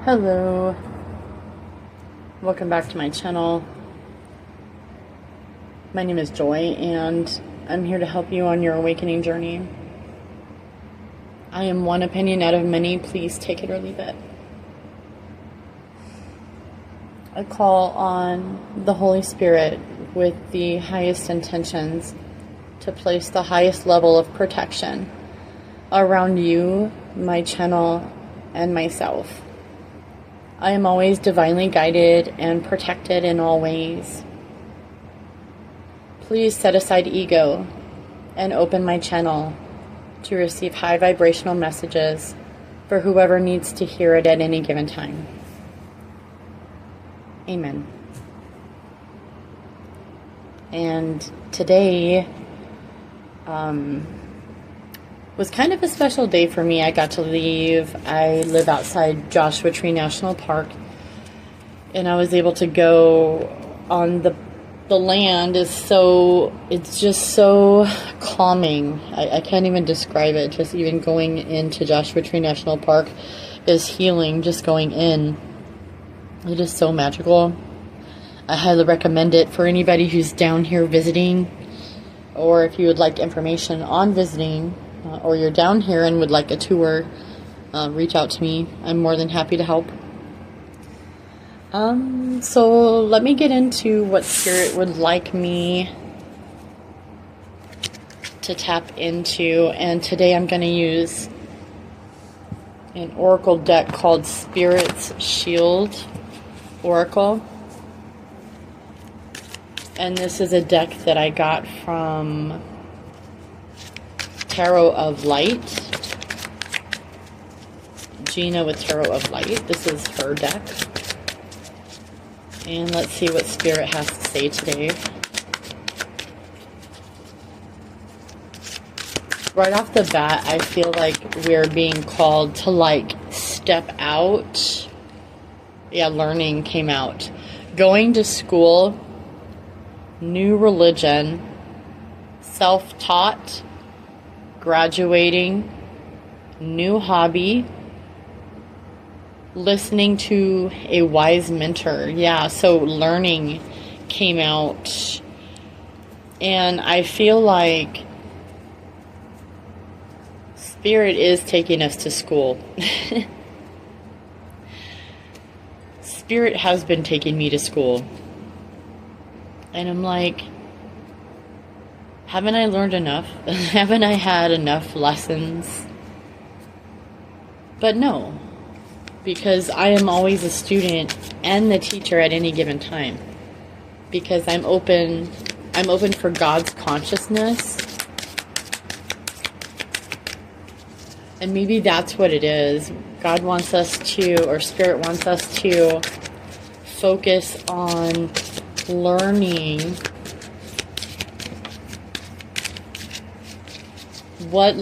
Hello, welcome back to my channel. My name is Joy and I'm here to help you on your awakening journey. I am one opinion out of many, please take it or leave it. I call on the Holy Spirit with the highest intentions to place the highest level of protection around you, my channel, and myself. I am always divinely guided and protected in all ways. Please set aside ego and open my channel to receive high vibrational messages for whoever needs to hear it at any given time. Amen. And today was kind of a special day for me. I got to leave. I live outside Joshua Tree National Park, and I was able to go on the land. It's just so calming. I can't even describe it. Just even going into Joshua Tree National Park is healing. Just going in, it is so magical. I highly recommend it for anybody who's down here visiting, or if you would like information on visiting, or you're down here and would like a tour, reach out to me. I'm more than happy to help. So let me get into what Spirit would like me to tap into. And today I'm going to use an oracle deck called Spirit's Shield Oracle. And this is a deck that I got from Tarot of Light. Gina with Tarot of Light. This is her deck. And let's see what Spirit has to say today. Right off the bat, I feel like we're being called to step out. Yeah, learning came out. Going to school, new religion, self-taught, graduating, new hobby, listening to a wise mentor. Yeah, so learning came out. And I feel like Spirit is taking us to school. Spirit has been taking me to school. And I'm like, haven't I learned enough? Haven't I had enough lessons? But no, because I am always a student and the teacher at any given time. Because I'm open for God's consciousness. And maybe that's what it is. God wants us to, or Spirit wants us to focus on learning what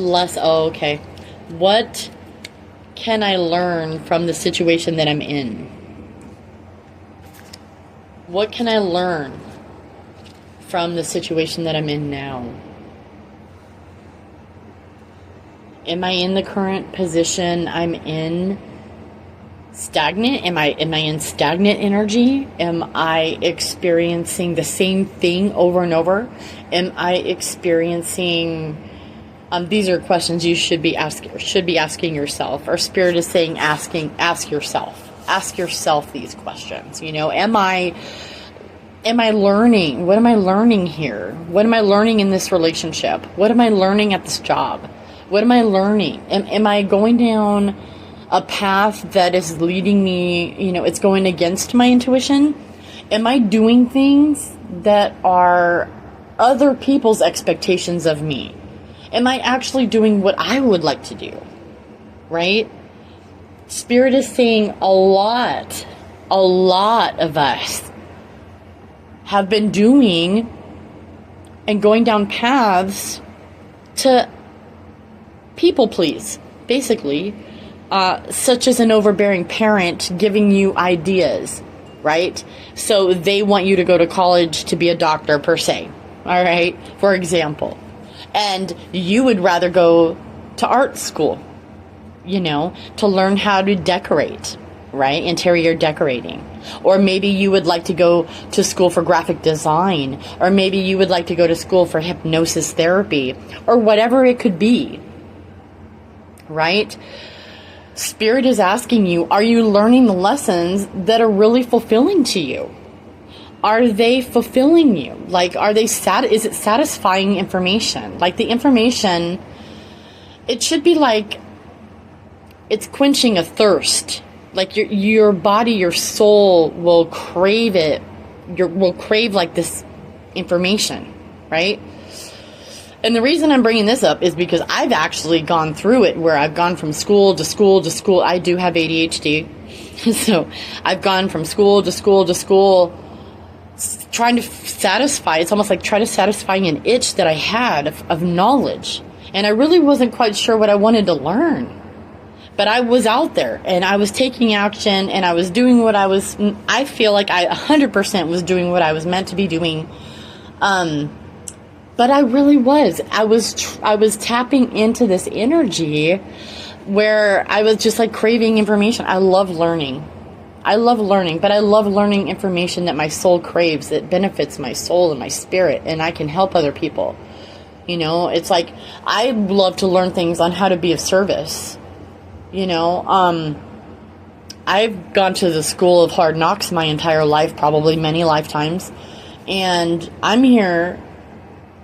can I learn from the situation that I'm in? What can I learn from the situation that I'm in now? Am I in the current position I'm in stagnant? Am I in stagnant energy? Am I experiencing the same thing over and over? Am I experiencing... these are questions you should be asking yourself. Or Spirit is saying, ask yourself these questions. Am I learning? What am I learning here? What am I learning in this relationship? What am I learning at this job? What am I learning? Am I going down a path that is leading me, it's going against my intuition? Am I doing things that are other people's expectations of me? Am I actually doing what I would like to do? Right? Spirit is saying a lot of us have been doing and going down paths to people please, basically, such as an overbearing parent giving you ideas, right? So they want you to go to college to be a doctor per se, all right, for example. And you would rather go to art school, to learn how to decorate. right? Interior decorating. Or maybe you would like to go to school for graphic design, or maybe you would like to go to school for hypnosis therapy, or whatever it could be, right? Spirit is asking you, are you learning the lessons that are really fulfilling to you? Are they fulfilling you? Like, are they is it satisfying information? Like, the information, it should be like it's quenching a thirst. Like your body, your soul will crave it. Will crave like this information, right? And the reason I'm bringing this up is because I've actually gone through it, where I've gone from school to school to school. I do have ADHD. So I've gone from school to school to school, trying to satisfy. It's almost like trying to satisfy an itch that I had of knowledge. And I really wasn't quite sure what I wanted to learn. But I was out there, and I was taking action, and I was doing what I feel like I 100% was doing what I was meant to be doing. But I really was. I was tapping into this energy where I was just like craving information. I love learning. But I love learning information that my soul craves, that benefits my soul and my spirit, and I can help other people. You know, it's like I love to learn things on how to be of service. You know, I've gone to the school of hard knocks my entire life, probably many lifetimes, and I'm here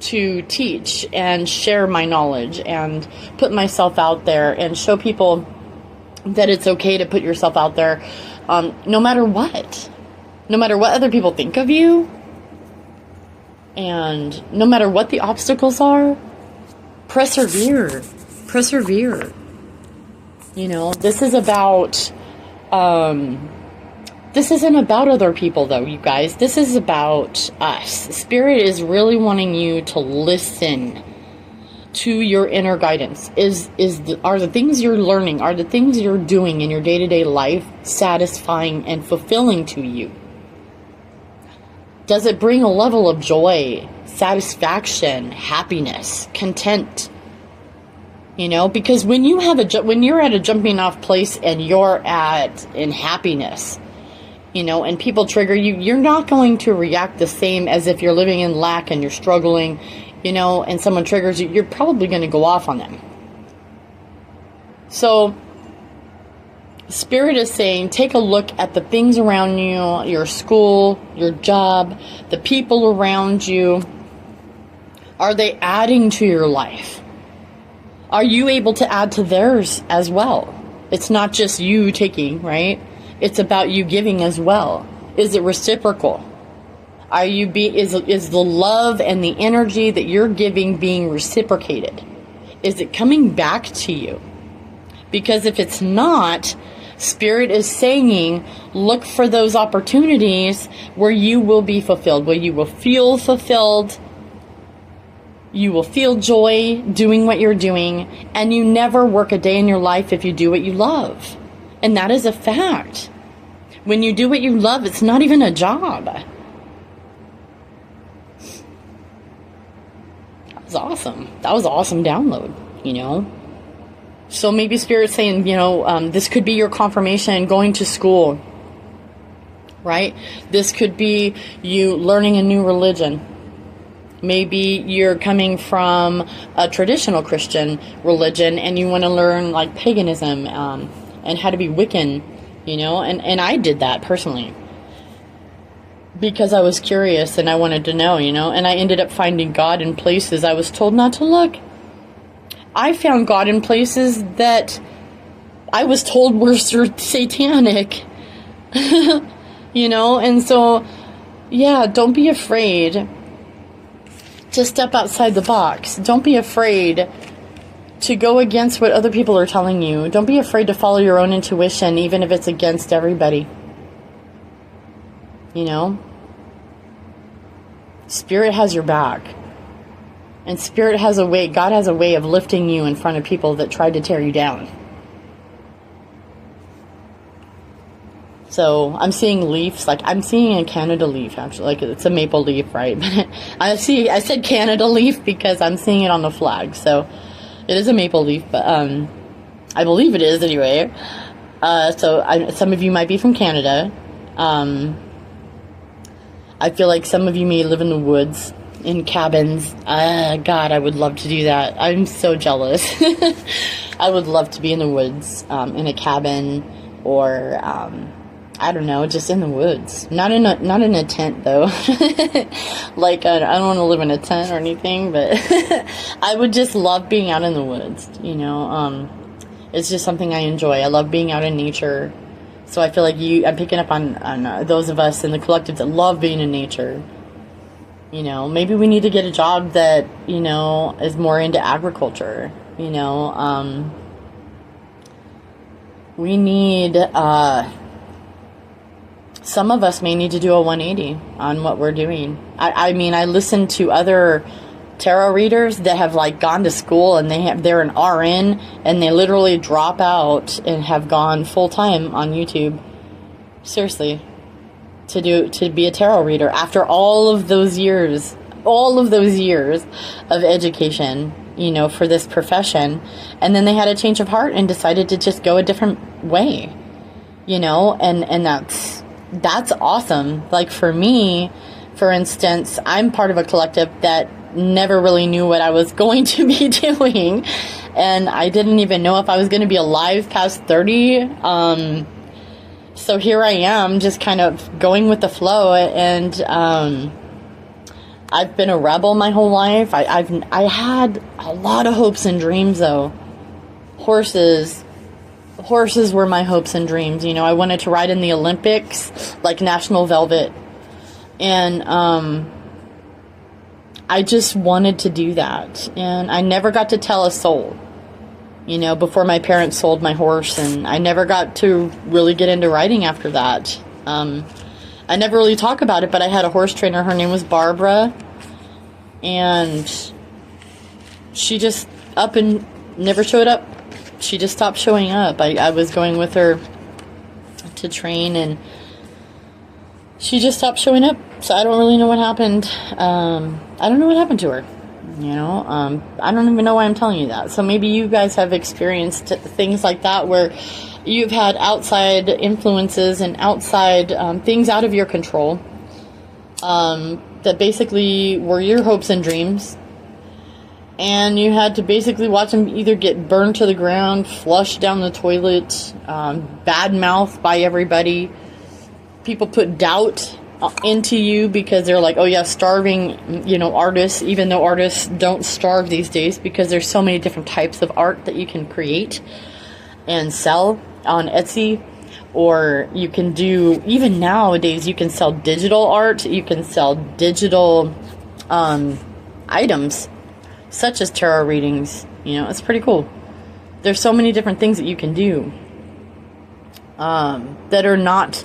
to teach and share my knowledge and put myself out there and show people that it's okay to put yourself out there, no matter what other people think of you, and no matter what the obstacles are. Persevere. You know, this is about, this isn't about other people, though, you guys. This is about us. Spirit is really wanting you to listen to your inner guidance. Are the things you're learning, are the things you're doing in your day-to-day life satisfying and fulfilling to you? Does it bring a level of joy, satisfaction, happiness, content? You know, because when you're at a jumping off place and you're in happiness, you know, and people trigger you, you're not going to react the same as if you're living in lack and you're struggling, you know, and someone triggers you. You're probably going to go off on them. So Spirit is saying, take a look at the things around you, your school, your job, the people around you. Are they adding to your life? Are you able to add to theirs as well? It's not just you taking, right? It's about you giving as well. Is it reciprocal? Is the love and the energy that you're giving being reciprocated? Is it coming back to you? Because if it's not, Spirit is saying, look for those opportunities where you will be fulfilled, where you will feel fulfilled. You will feel joy doing what you're doing, and you never work a day in your life if you do what you love. And that is a fact. When you do what you love, it's not even a job. That was awesome. That was an awesome download, you know. So maybe Spirit's saying, you know, this could be your confirmation going to school, right? This could be you learning a new religion. Maybe you're coming from a traditional Christian religion and you want to learn like paganism and how to be Wiccan, you know, and I did that personally because I was curious and I wanted to know, you know, and I ended up finding God in places I was told not to look. I found God in places that I was told were satanic, you know, and so, yeah, don't be afraid to step outside the box. Don't be afraid to go against what other people are telling you. Don't be afraid to follow your own intuition, even if it's against everybody. You know? Spirit has your back. And Spirit has a way, God has a way of lifting you in front of people that tried to tear you down. So I'm seeing leaves, like I'm seeing a Canada leaf, actually, like it's a maple leaf, right? But I said Canada leaf because I'm seeing it on the flag. So it is a maple leaf, but I believe it is anyway. Some of you might be from Canada. I feel like some of you may live in the woods, in cabins. God, I would love to do that. I'm so jealous. I would love to be in the woods, in a cabin, or I don't know, just in the woods. Not in a tent though. Like I don't want to live in a tent or anything, but I would just love being out in the woods. It's just something I enjoy. I love being out in nature. So I feel like I'm picking up on those of us in the collective that love being in nature. Maybe we need to get a job that, is more into agriculture. We need, some of us may need to do a 180 on what we're doing. I mean, I listen to other tarot readers that have gone to school and they're an RN and they literally drop out and have gone full time on YouTube. Seriously. To be a tarot reader after all of those years of education, for this profession. And then they had a change of heart and decided to just go a different way, and that's awesome. Like for me, for instance, I'm part of a collective that never really knew what I was going to be doing. And I didn't even know if I was going to be alive past 30. So here I am, just kind of going with the flow, and I've been a rebel my whole life. I had a lot of hopes and dreams, though. Horses were my hopes and dreams. I wanted to ride in the Olympics, like National Velvet, and I just wanted to do that, and I never got to tell a soul. Before my parents sold my horse, and I never got to really get into riding after that. I never really talk about it, but I had a horse trainer. Her name was Barbara, and she just up and never showed up. She just stopped showing up. I was going with her to train, and she just stopped showing up. So I don't really know what happened. I don't know what happened to her. I don't even know why I'm telling you that. So maybe you guys have experienced things like that where you've had outside influences and outside things out of your control that basically were your hopes and dreams. And you had to basically watch them either get burned to the ground, flushed down the toilet, bad mouthed by everybody. People put doubt into you because they're like, oh yeah, starving, artists, even though artists don't starve these days because there's so many different types of art that you can create and sell on Etsy, or you can do, even nowadays, you can sell digital art, you can sell digital items, such as tarot readings. It's pretty cool. There's so many different things that you can do that are not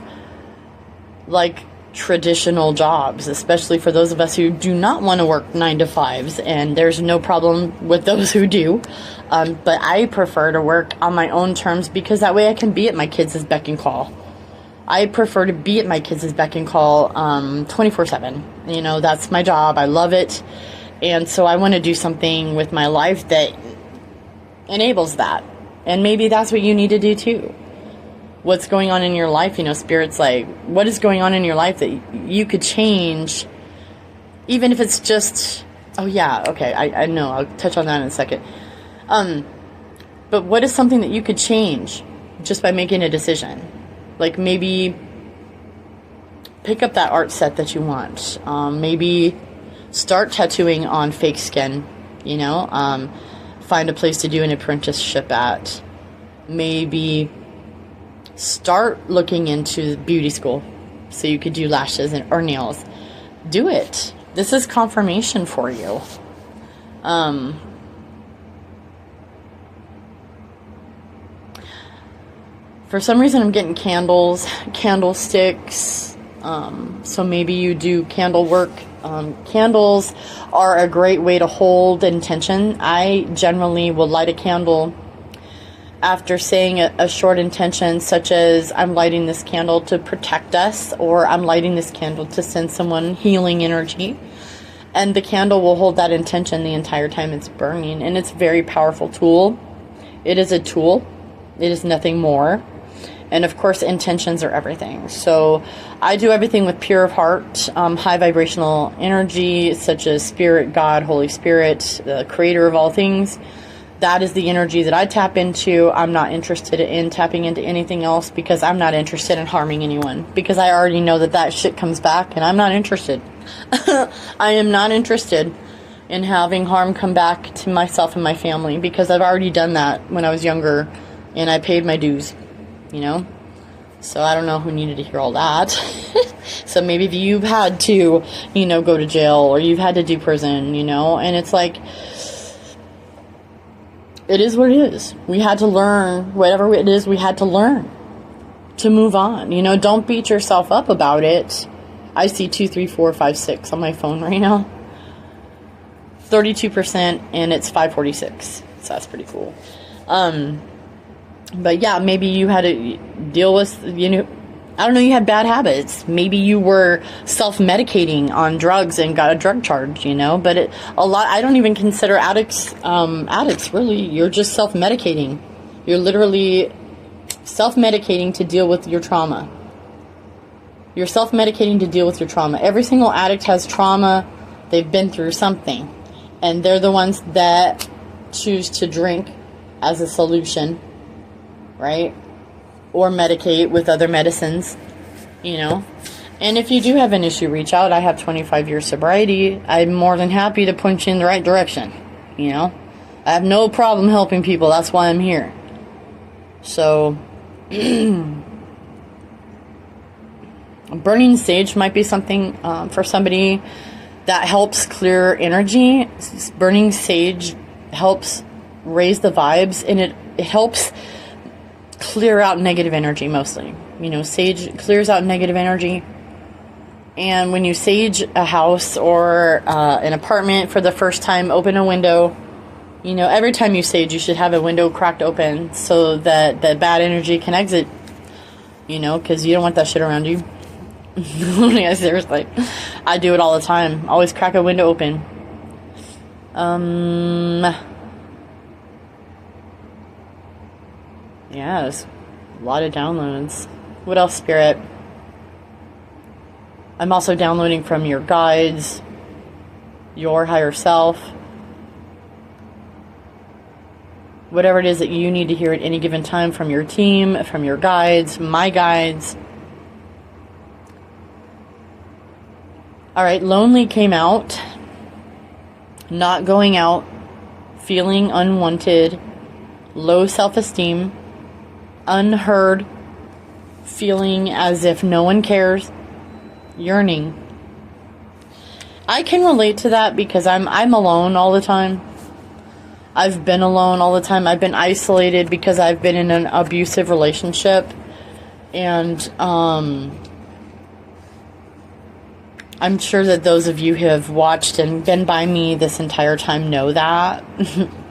like traditional jobs, especially for those of us who do not want to work 9-to-5s, and there's no problem with those who do, but I prefer to work on my own terms because that way I can be at my kids' beck and call. I prefer to be at my kids' beck and call 24/7. That's my job. I love it, and so I want to do something with my life that enables that, and maybe that's what you need to do too. What's going on in your life, Spirit's like, what is going on in your life that you could change, even if it's just, oh yeah, okay, I know, I'll touch on that in a second. But what is something that you could change just by making a decision? Like maybe pick up that art set that you want. Maybe start tattooing on fake skin, find a place to do an apprenticeship at. Maybe start looking into beauty school so you could do lashes or nails. Do it. This is confirmation for you. For some reason I'm getting candles, candlesticks, so maybe you do candle work. Candles are a great way to hold intention. I generally will light a candle after saying a short intention, such as I'm lighting this candle to protect us, or I'm lighting this candle to send someone healing energy. And the candle will hold that intention the entire time it's burning. And it's a very powerful tool. It is a tool. It is nothing more. And of course, intentions are everything. So I do everything with pure of heart, high vibrational energy, such as Spirit, God, Holy Spirit, the creator of all things. That is the energy that I tap into. I'm not interested in tapping into anything else because I'm not interested in harming anyone. Because I already know that shit comes back and I'm not interested. I am not interested in having harm come back to myself and my family because I've already done that when I was younger and I paid my dues. So I don't know who needed to hear all that. So maybe if you've had to, go to jail or you've had to do prison, and it's like, it is what it is. We had to learn whatever it is we had to learn to move on. Don't beat yourself up about it. I see 2, 3, 4, 5, 6 on my phone right now. 32% and it's 5:46. So that's pretty cool. But yeah, maybe you had to deal with, I don't know, you had bad habits. Maybe you were self-medicating on drugs and got a drug charge, but I don't even consider addicts, really. You're just self-medicating. You're literally self-medicating to deal with your trauma. You're self-medicating to deal with your trauma. Every single addict has trauma. They've been through something. And they're the ones that choose to drink as a solution, right? Or medicate with other medicines, And if you do have an issue, reach out. I have 25 years sobriety. I'm more than happy to point you in the right direction, I have no problem helping people. That's why I'm here. So, burning sage might be something for somebody that helps clear energy. Burning sage helps raise the vibes, and it helps clear out negative energy mostly. Sage clears out negative energy. And when you sage a house or an apartment for the first time, open a window. Every time you sage, you should have a window cracked open so that the bad energy can exit. Because you don't want that shit around you. Yeah, seriously. I do it all the time. Always crack a window open. Yeah, there's a lot of downloads. What else, Spirit? I'm also downloading from your guides, your higher self. Whatever it is that you need to hear at any given time from your team, from your guides, my guides. All right, lonely came out. Not going out. Feeling unwanted. Low self-esteem. Unheard. Feeling as if no one cares. Yearning. I can relate to that because I'm alone all the time. I've been alone all the time. I've been isolated because I've been in an abusive relationship. And I'm sure that those of you who have watched and been by me this entire time know that.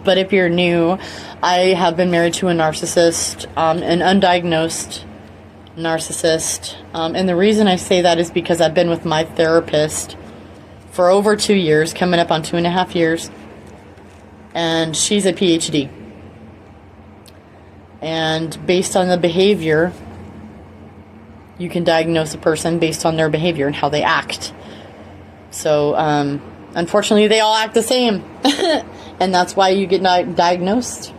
But if you're new, I have been married to a narcissist, an undiagnosed narcissist. And the reason I say that is because I've been with my therapist for over 2 years, coming up on 2.5 years. And she's a PhD. And based on the behavior, you can diagnose a person based on their behavior and how they act. So, unfortunately, they all act the same. And that's why you get diagnosed,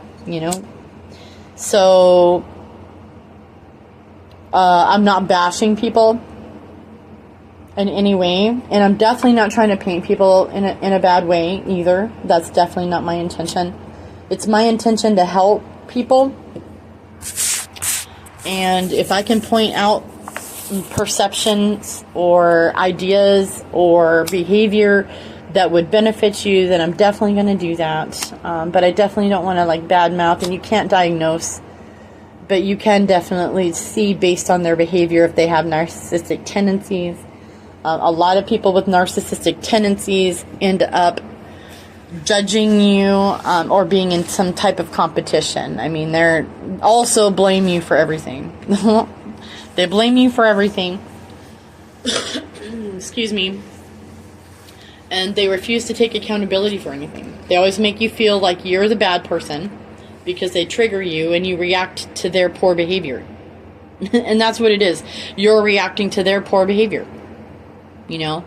So, I'm not bashing people in any way. And I'm definitely not trying to paint people in a bad way either. That's definitely not my intention. It's my intention to help people. And if I can point out perceptions or ideas or behavior that would benefit you, then I'm definitely going to do that. But I definitely don't want to badmouth, and you can't diagnose, but you can definitely see based on their behavior if they have narcissistic tendencies. A lot of people with narcissistic tendencies end up judging you or being in some type of competition. I mean, they're also blame you for everything. They blame you for everything. Excuse me. And they refuse to take accountability for anything. They always make you feel like you're the bad person because they trigger you and you react to their poor behavior. And that's what it is. You're reacting to their poor behavior, you know?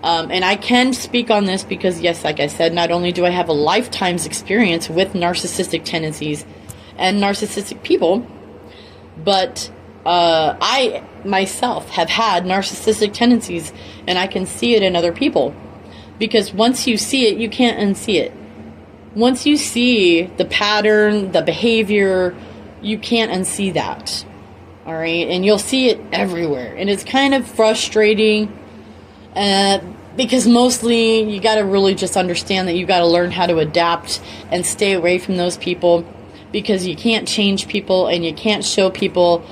And I can speak on this because, yes, like I said, not only do I have a lifetime's experience with narcissistic tendencies and narcissistic people, but I myself have had narcissistic tendencies, and I can see it in other people. Because once you see it, you can't unsee it. Once you see the pattern, the behavior, you can't unsee that. All right? And you'll see it everywhere. And it's kind of frustrating because mostly you got to really just understand that you got to learn how to adapt and stay away from those people, because you can't change people and you can't show people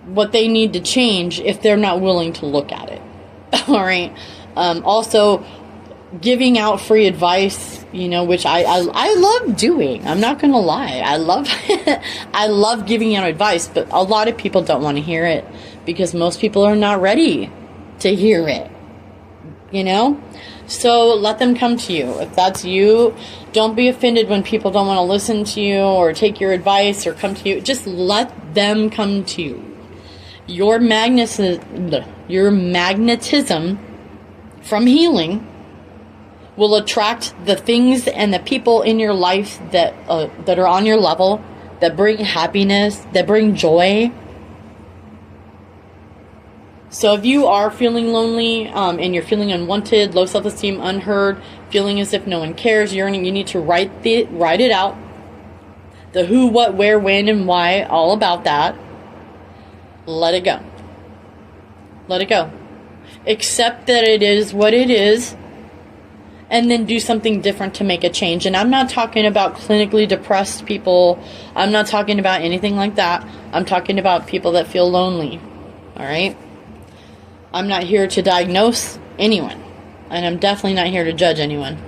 what they need to change if they're not willing to look at it. All right? Also, giving out free advice, you know, which I love doing. I'm not going to lie. I love giving out advice, but a lot of people don't want to hear it because most people are not ready to hear it, you know? So let them come to you. If that's you, don't be offended when people don't want to listen to you or take your advice or come to you. Just let them come to you. Your magnetism from healing will attract the things and the people in your life that are on your level, that bring happiness, that bring joy. So if you are feeling lonely and you're feeling unwanted, low self-esteem, unheard, feeling as if no one cares, yearning, you need to write it out. The who, what, where, when, and why, all about that. Let it go. Let it go. Accept that it is what it is, and then do something different to make a change. And I'm not talking about clinically depressed people. I'm not talking about anything like that. I'm talking about people that feel lonely. All right? I'm not here to diagnose anyone. And I'm definitely not here to judge anyone.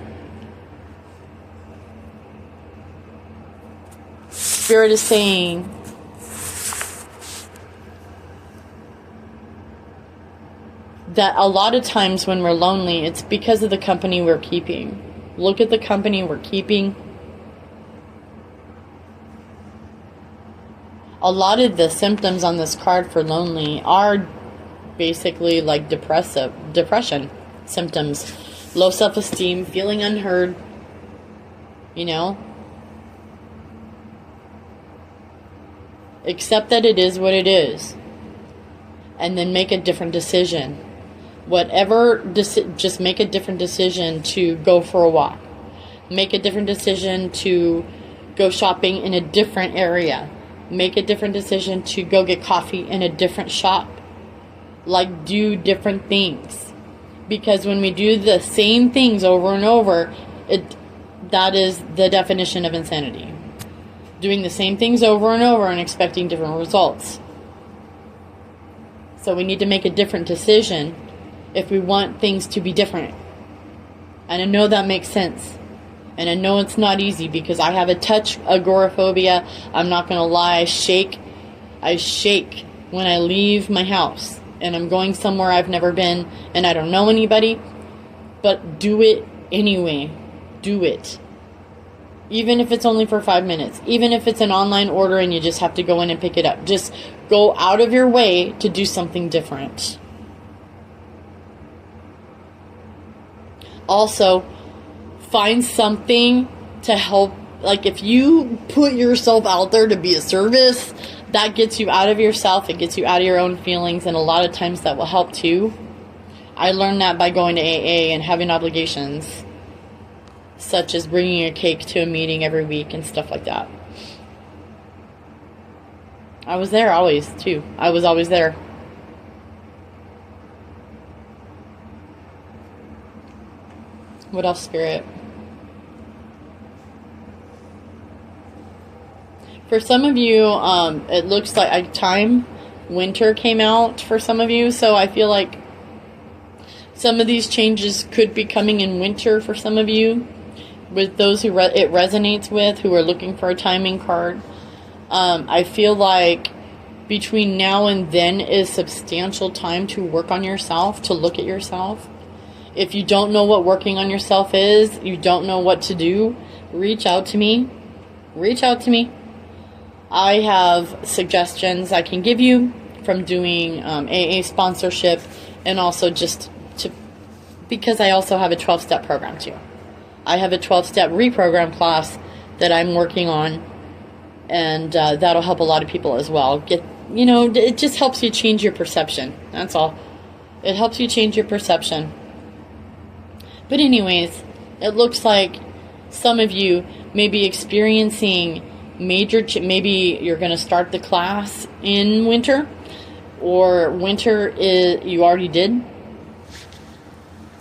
Spirit is saying that a lot of times when we're lonely, it's because of the company we're keeping. Look at the company we're keeping. A lot of the symptoms on this card for lonely are basically like depression symptoms. Low self-esteem, feeling unheard, you know. Accept that it is what it is. And then make a different decision. Just make a different decision to go for a walk. Make a different decision to go shopping in a different area. Make a different decision to go get coffee in a different shop. Like, do different things. Because when we do the same things over and over, that is the definition of insanity. Doing the same things over and over and expecting different results. So we need to make a different decision if we want things to be different. And I know that makes sense. And I know it's not easy because I have a touch agoraphobia. I'm not going to lie. I shake when I leave my house and I'm going somewhere I've never been and I don't know anybody. But do it anyway. Do it. Even if it's only for 5 minutes. Even if it's an online order and you just have to go in and pick it up. Just go out of your way to do something different. Also, find something to help. Like, if you put yourself out there to be a service, that gets you out of yourself. It gets you out of your own feelings, and a lot of times that will help too. I learned that by going to AA and having obligations, such as bringing a cake to a meeting every week and stuff like that. I was there always, too. I was always there. What else, Spirit? For some of you, it looks like winter came out for some of you, so I feel like some of these changes could be coming in winter for some of you, with those who it resonates with, who are looking for a timing card. I feel like between now and then is substantial time to work on yourself, to look at yourself. If you don't know what working on yourself is, you don't know what to do, reach out to me. Reach out to me. I have suggestions I can give you from doing AA sponsorship, and also just to, because I also have a 12-step program too. I have a 12-step reprogram class that I'm working on, and that'll help a lot of people as well. It just helps you change your perception. That's all. It helps you change your perception. But anyways, it looks like some of you may be experiencing maybe you're going to start the class in winter, or winter you already did.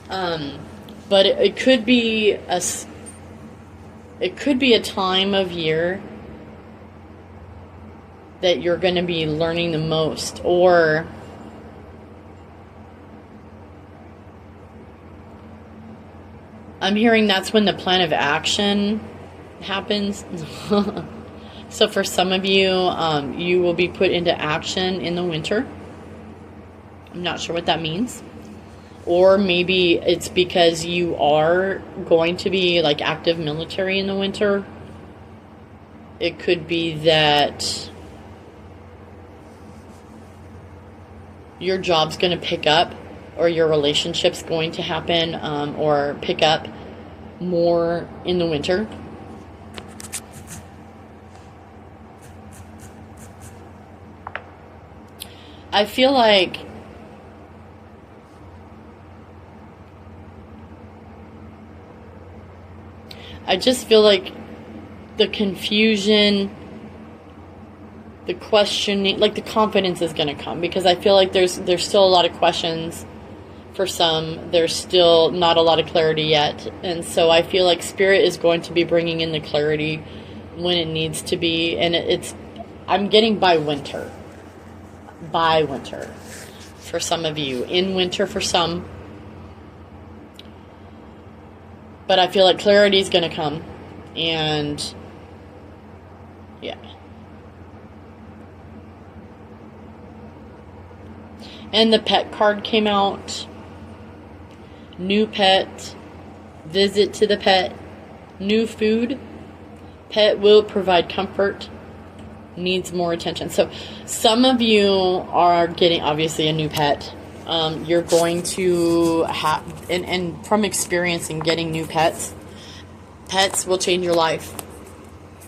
But it could be a time of year that you're going to be learning the most, or I'm hearing that's when the plan of action happens. So for some of you, you will be put into action in the winter. I'm not sure what that means. Or maybe it's because you are going to be like active military in the winter. It could be that your job's going to pick up, or your relationship's going to happen, or pick up more in the winter. I feel like the confusion, the questioning, like the confidence is going to come, because I feel like there's still a lot of questions for some. There's still not a lot of clarity yet, and so I feel like Spirit is going to be bringing in the clarity when it needs to be, and I'm getting by winter for some of you, in winter for some, but I feel like clarity is going to come, and yeah. And the pet card came out. New pet, visit to the pet, new food, pet will provide comfort, needs more attention. So some of you are getting, obviously, a new pet. You're going to have, and from experiencing getting new pets will change your life.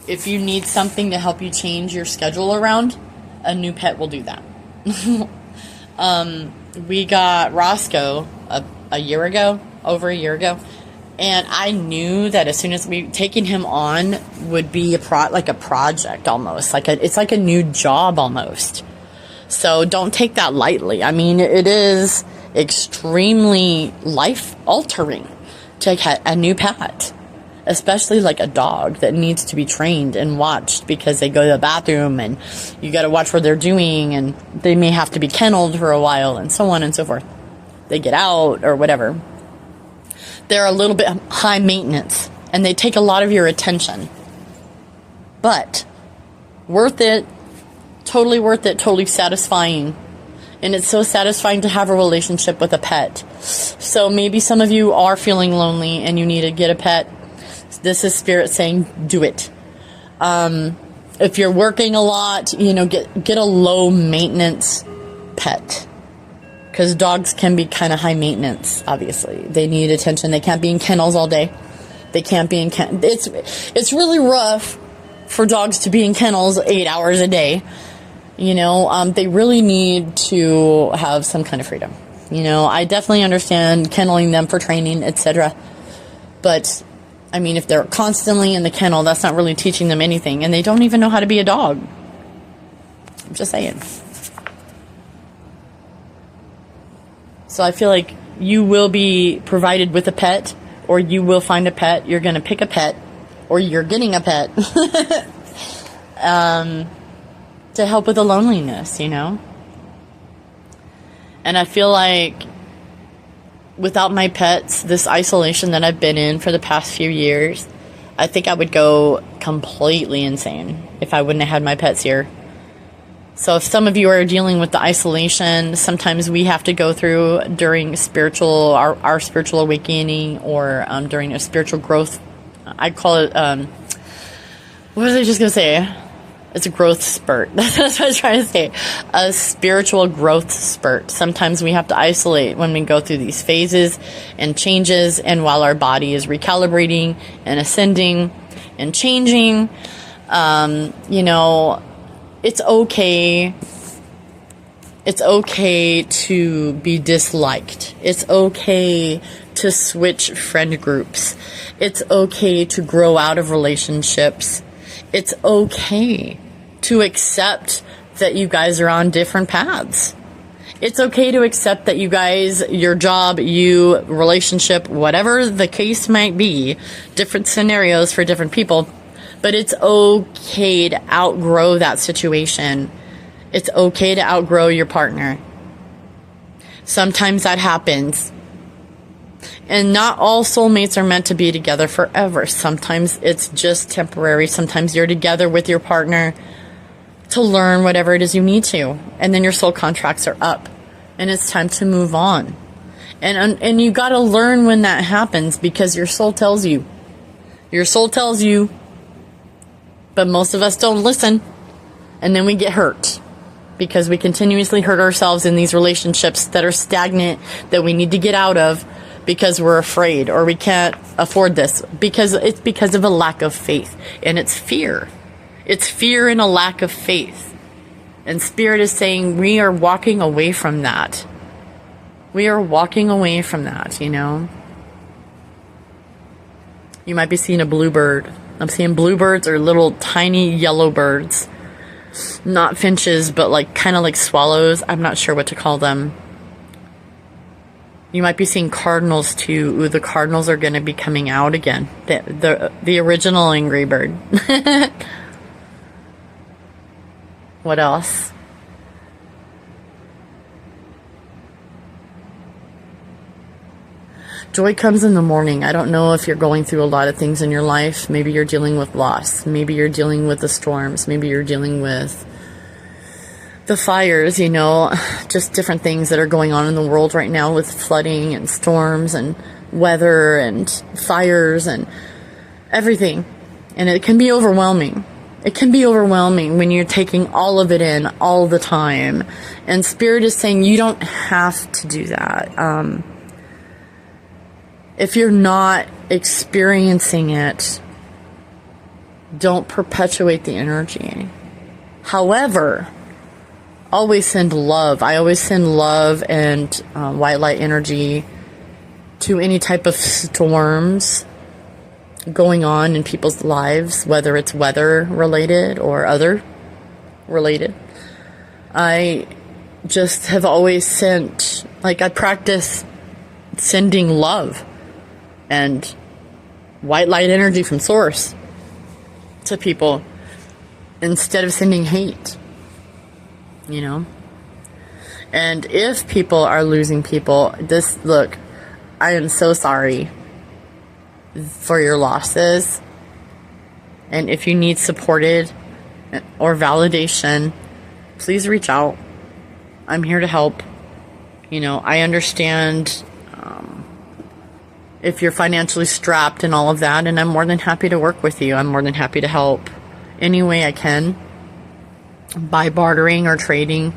If you need something to help you change your schedule around, a new pet will do that. We got Roscoe over a year ago, and I knew that as soon as taking him on would be a project almost, it's like a new job almost. So don't take that lightly. I mean, it is extremely life altering to get a new pet, especially like a dog that needs to be trained and watched, because they go to the bathroom and you got to watch what they're doing, and they may have to be kenneled for a while, and so on and so forth. They get out or whatever. They're a little bit high maintenance, and they take a lot of your attention, but worth it, totally satisfying. And it's so satisfying to have a relationship with a pet. So maybe some of you are feeling lonely and you need to get a pet. This is Spirit saying, do it. If you're working a lot, get a low maintenance pet, because dogs can be kind of high maintenance. Obviously, they need attention. They can't be in kennels all day. They can't be in It's really rough for dogs to be in kennels 8 hours a day. They really need to have some kind of freedom. I definitely understand kenneling them for training, etc. But I mean, if they're constantly in the kennel, that's not really teaching them anything, and they don't even know how to be a dog. I'm just saying. So I feel like you will be provided with a pet, or you will find a pet. You're going to pick a pet, or you're getting a pet to help with the loneliness, And I feel like without my pets, this isolation that I've been in for the past few years, I think I would go completely insane if I wouldn't have had my pets here. So if some of you are dealing with the isolation, sometimes we have to go through during our spiritual awakening, or during a spiritual growth. I call it, what was I just going to say? It's a growth spurt. That's what I was trying to say. A spiritual growth spurt. Sometimes we have to isolate when we go through these phases and changes, and while our body is recalibrating and ascending and changing, it's okay. It's okay to be disliked. It's okay to switch friend groups. It's okay to grow out of relationships. It's okay to accept that you guys are on different paths. It's okay to accept that you guys, your job, you, relationship, whatever the case might be, different scenarios for different people, but it's okay to outgrow that situation. It's okay to outgrow your partner. Sometimes that happens. And not all soulmates are meant to be together forever. Sometimes it's just temporary. Sometimes you're together with your partner to learn whatever it is you need to. And then your soul contracts are up. And it's time to move on. And you got to learn when that happens, because your soul tells you. Your soul tells you. But most of us don't listen. And then we get hurt, because we continuously hurt ourselves in these relationships that are stagnant, that we need to get out of because we're afraid, or we can't afford this, because it's because of a lack of faith. And it's fear. It's fear and a lack of faith. And Spirit is saying we are walking away from that. We are walking away from that, You might be seeing a bluebird. I'm seeing bluebirds, or little tiny yellow birds. Not finches, but kind of like swallows. I'm not sure what to call them. You might be seeing cardinals too. Ooh, the cardinals are going to be coming out again. The original angry bird. What else? Joy comes in the morning. I don't know if you're going through a lot of things in your life. Maybe you're dealing with loss. Maybe you're dealing with the storms. Maybe you're dealing with the fires, just different things that are going on in the world right now, with flooding and storms and weather and fires and everything. And it can be overwhelming. It can be overwhelming when you're taking all of it in all the time. And Spirit is saying you don't have to do that. If you're not experiencing it, don't perpetuate the energy. However, always send love. I always send love and white light energy to any type of storms going on in people's lives, whether it's weather related or other related. I just have always sent, I practice sending love and white light energy from source to people instead of sending hate, And if people are losing people, look, I am so sorry for your losses. And if you need supported or validation, please reach out. I'm here to help. I understand if you're financially strapped and all of that, and I'm more than happy to work with you. I'm more than happy to help any way I can by bartering or trading.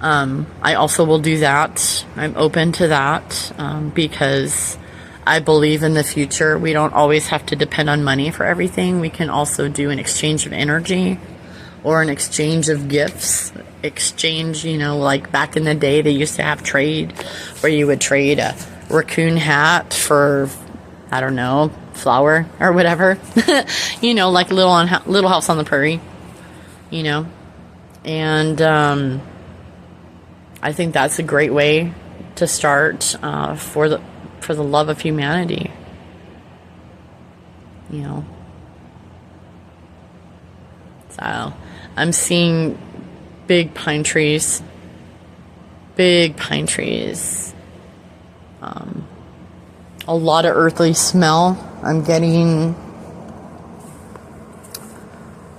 I also will do that. I'm open to that because I believe in the future we don't always have to depend on money for everything. We can also do an exchange of energy or an exchange of gifts. Exchange, like back in the day they used to have trade where you would trade a raccoon hat for, I don't know, flour or whatever. Like Little House on the Prairie. And I think that's a great way to start for the love of humanity. So I'm seeing big pine trees. A lot of earthly smell. I'm getting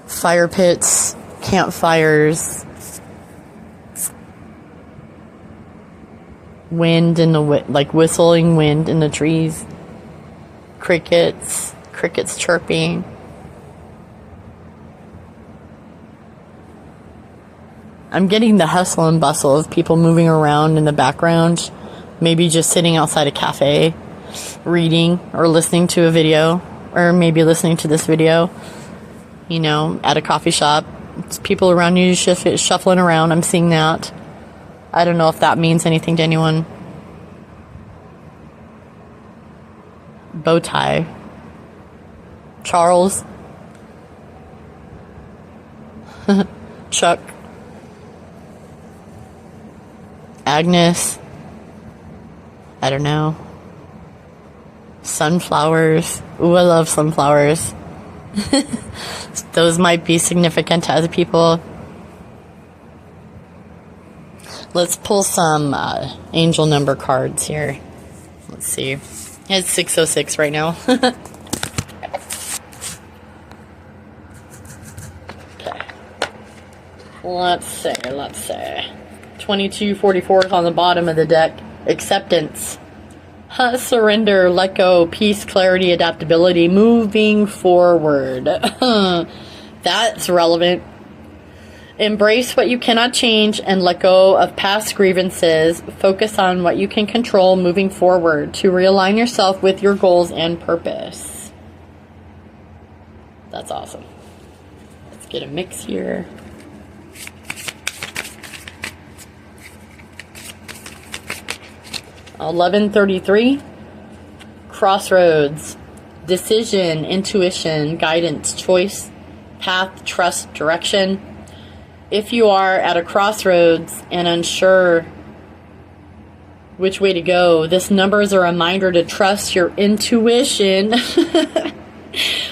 fire pits, campfires, wind in the whistling wind in the trees, crickets chirping. I'm getting the hustle and bustle of people moving around in the background, maybe just sitting outside a cafe, reading or listening to a video, or maybe listening to this video, you know, at a coffee shop. It's people around you shuffling around. I'm seeing that. I don't know if that means anything to anyone. Bow tie. Charles. Chuck. Agnes. I don't know. Sunflowers. Ooh, I love sunflowers. Those might be significant to other people. Let's pull some angel number cards here. Let's see. It's 6:06 right now. Okay. Let's see. 2244 is on the bottom of the deck. Acceptance. Surrender, let go, peace, clarity, adaptability, moving forward. That's relevant. Embrace what you cannot change and let go of past grievances. Focus on what you can control moving forward to realign yourself with your goals and purpose. That's awesome. Let's get a mix here. $11.33. Crossroads. Decision, intuition, guidance, choice, path, trust, direction. If you are at a crossroads and unsure which way to go, this number is a reminder to trust your intuition.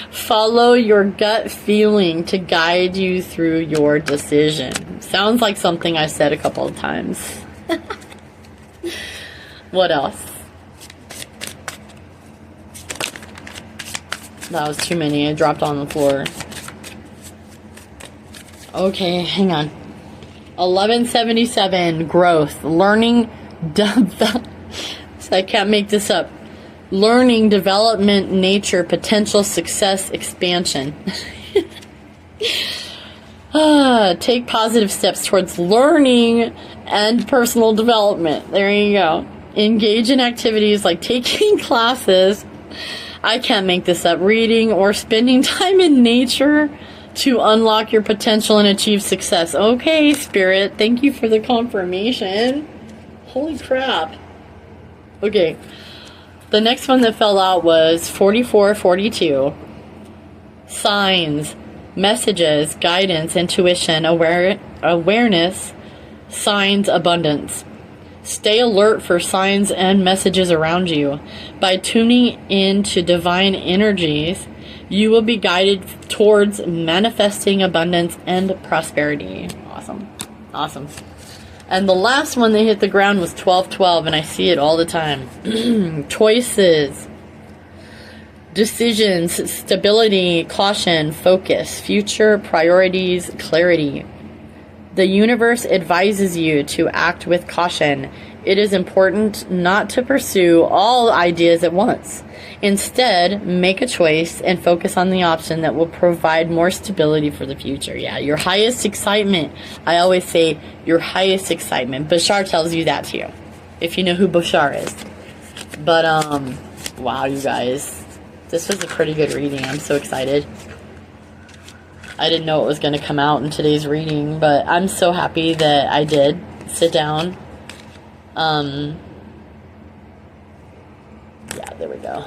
Follow your gut feeling to guide you through your decision. Sounds like something I said a couple of times. What else? That was too many. I dropped on the floor. Okay, hang on. 1177, growth, learning, I can't make this up. Learning, development, nature, potential, success, expansion. Take positive steps towards learning and personal development. There you go. Engage in activities like taking classes. I can't make this up. Reading or spending time in nature to unlock your potential and achieve success. Okay, Spirit. Thank you for the confirmation. Holy crap. Okay. The next one that fell out was 4442. Signs, messages, guidance, intuition, awareness, signs, abundance. Stay alert for signs and messages around you. By tuning in to divine energies, you will be guided towards manifesting abundance and prosperity. Awesome. Awesome. And the last one that hit the ground was 1212, and I see it all the time. Choices, decisions, stability, caution, focus, future, priorities, clarity. The universe advises you to act with caution. It is important not to pursue all ideas at once. Instead, make a choice and focus on the option that will provide more stability for the future. Yeah, your highest excitement. I always say your highest excitement. Bashar tells you that too, if you know who Bashar is. But, wow, you guys. This was a pretty good reading. I'm so excited. I didn't know it was going to come out in today's reading, but I'm so happy that I did sit down. Yeah, there we go.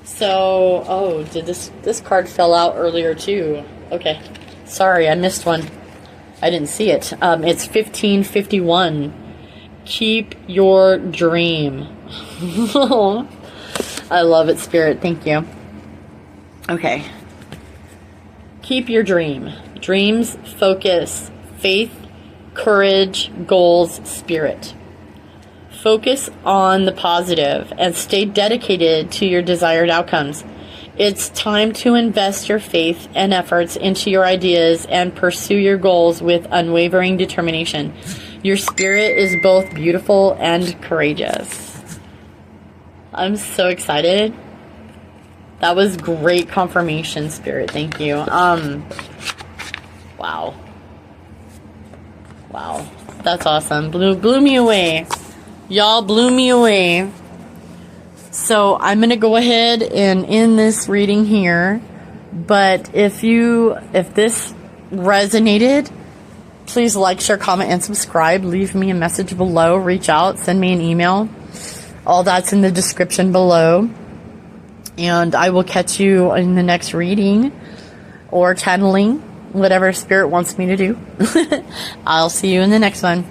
So, oh, did this card fell out earlier too? Okay. Sorry, I missed one. I didn't see it. It's 1551. Keep your dream. I love it, Spirit. Thank you. Okay. Keep your dream. Dreams, focus, faith, courage, goals, spirit. Focus on the positive and stay dedicated to your desired outcomes. It's time to invest your faith and efforts into your ideas and pursue your goals with unwavering determination. Your spirit is both beautiful and courageous. I'm so excited. That was great confirmation, Spirit. Thank you. Wow. Wow. That's awesome. Blew me away. Y'all blew me away. So I'm going to go ahead and end this reading here. But if this resonated, please like, share, comment, and subscribe. Leave me a message below. Reach out. Send me an email. All that's in the description below. And I will catch you in the next reading or channeling, whatever spirit wants me to do. I'll see you in the next one.